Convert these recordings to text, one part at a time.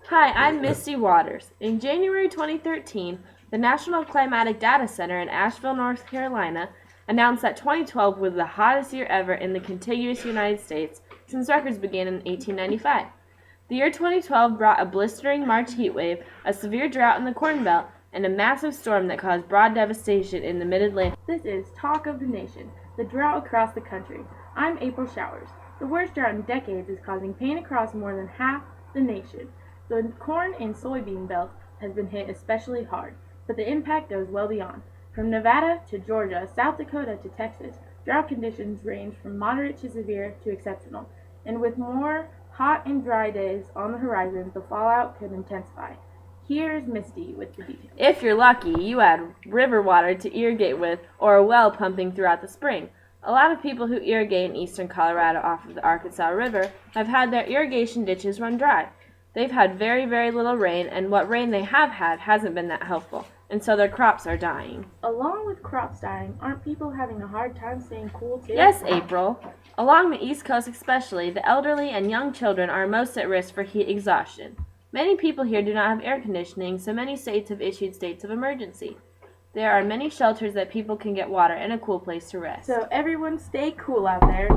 Hi, I'm Misty Waters. In January 2013, the National Climatic Data Center in Asheville, North Carolina, announced that 2012 was the hottest year ever in the contiguous United States since records began in 1895. The year 2012 brought a blistering March heatwave, a severe drought in the Corn Belt, and a massive storm that caused broad devastation in the Mid-Atlantic. This is Talk of the Nation, the drought across the country. I'm April Showers. The worst drought in decades is causing pain across more than half the nation. The corn and soybean belt has been hit especially hard, but the impact goes well beyond. From Nevada to Georgia, South Dakota to Texas, drought conditions range from moderate to severe to exceptional, and with more hot and dry days on the horizon, the fallout could intensify. Here's Misty with the details. If you're lucky, you had river water to irrigate with or a well pumping throughout the spring. A lot of people who irrigate in eastern Colorado off of the Arkansas River have had their irrigation ditches run dry. They've had very, very little rain, and what rain they have had hasn't been that helpful, and so their crops are dying. Along with crops dying, aren't people having a hard time staying cool too? Yes, April. Along the East Coast especially, the elderly and young children are most at risk for heat exhaustion. Many people here do not have air conditioning, so many states have issued states of emergency. There are many shelters that people can get water and a cool place to rest. So everyone stay cool out there.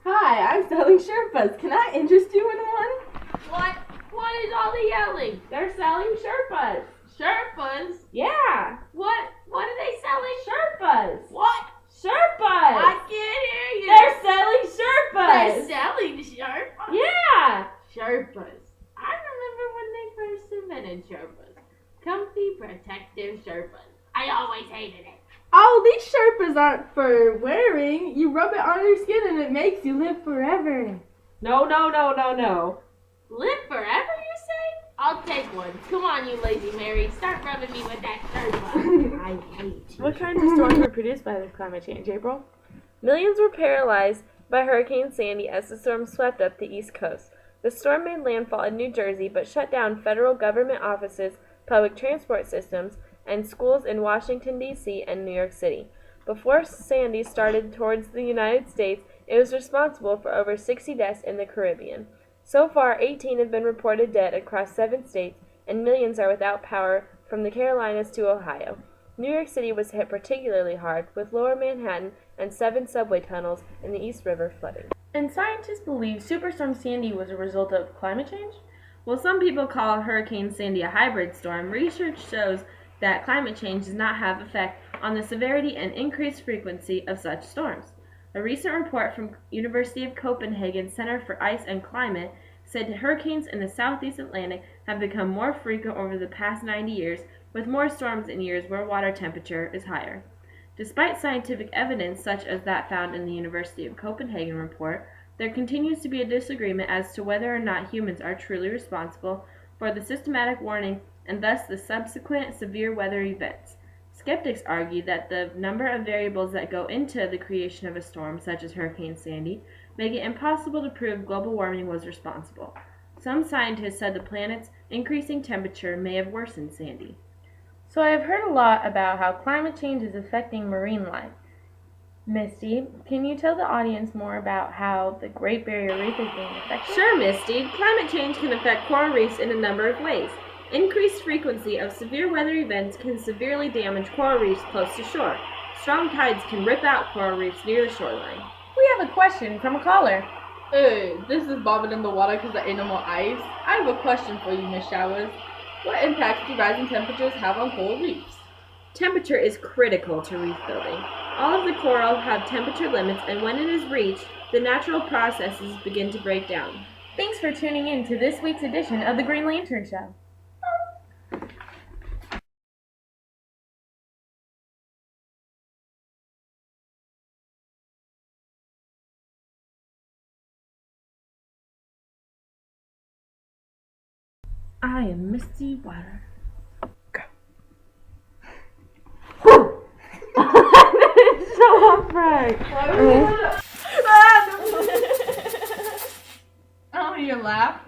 Hi, I'm selling Sherpas. Can I interest you in one? What? What is all the yelling? They're selling Sherpas. Sherpas? Yeah, What? What are they selling? Sherpas. What? Sherpas. I can't hear you. They're selling Sherpas. They're selling Sherpas? Yeah. Sherpas. I remember when they first invented Sherpas. Comfy, protective Sherpas. I always hated it. Oh, these Sherpas aren't for wearing. You rub it on your skin and it makes you live forever. No. Live forever, you say? I'll take one. Come on, you lazy Mary. Start rubbing me with that Sherpa. I hate you. What kinds of storms were produced by the climate change, April? Millions were paralyzed by Hurricane Sandy as the storm swept up the East Coast. The storm made landfall in New Jersey but shut down federal government offices, public transport systems, and schools in Washington, D.C. and New York City. Before Sandy started towards the United States, it was responsible for over 60 deaths in the Caribbean. So far, 18 have been reported dead across 7 states, and millions are without power from the Carolinas to Ohio. New York City was hit particularly hard, with Lower Manhattan and 7 subway tunnels in the East River flooding. And scientists believe Superstorm Sandy was a result of climate change? While some people call Hurricane Sandy a hybrid storm, research shows that climate change does not have effect on the severity and increased frequency of such storms. A recent report from University of Copenhagen Center for Ice and Climate said hurricanes in the southeast Atlantic have become more frequent over the past 90 years, with more storms in years where water temperature is higher. Despite scientific evidence such as that found in the University of Copenhagen report, there continues to be a disagreement as to whether or not humans are truly responsible for the systematic warning and thus the subsequent severe weather events. Skeptics argue that the number of variables that go into the creation of a storm, such as Hurricane Sandy, make it impossible to prove global warming was responsible. Some scientists said the planet's increasing temperature may have worsened Sandy. So I have heard a lot about how climate change is affecting marine life. Misty, can you tell the audience more about how the Great Barrier Reef is being affected? Sure, Misty. Climate change can affect coral reefs in a number of ways. Increased frequency of severe weather events can severely damage coral reefs close to shore. Strong tides can rip out coral reefs near the shoreline. We have a question from a caller. Hey, this is bobbing in the water because there ain't no more ice. I have a question for you, Miss Showers. What impacts do rising temperatures have on coral reefs? Temperature is critical to reef building. All of the coral have temperature limits, and when it is reached, the natural processes begin to break down. Thanks for tuning in to this week's edition of the Green Lantern Show. I am Misty Water. It's so upright. Oh, you laugh?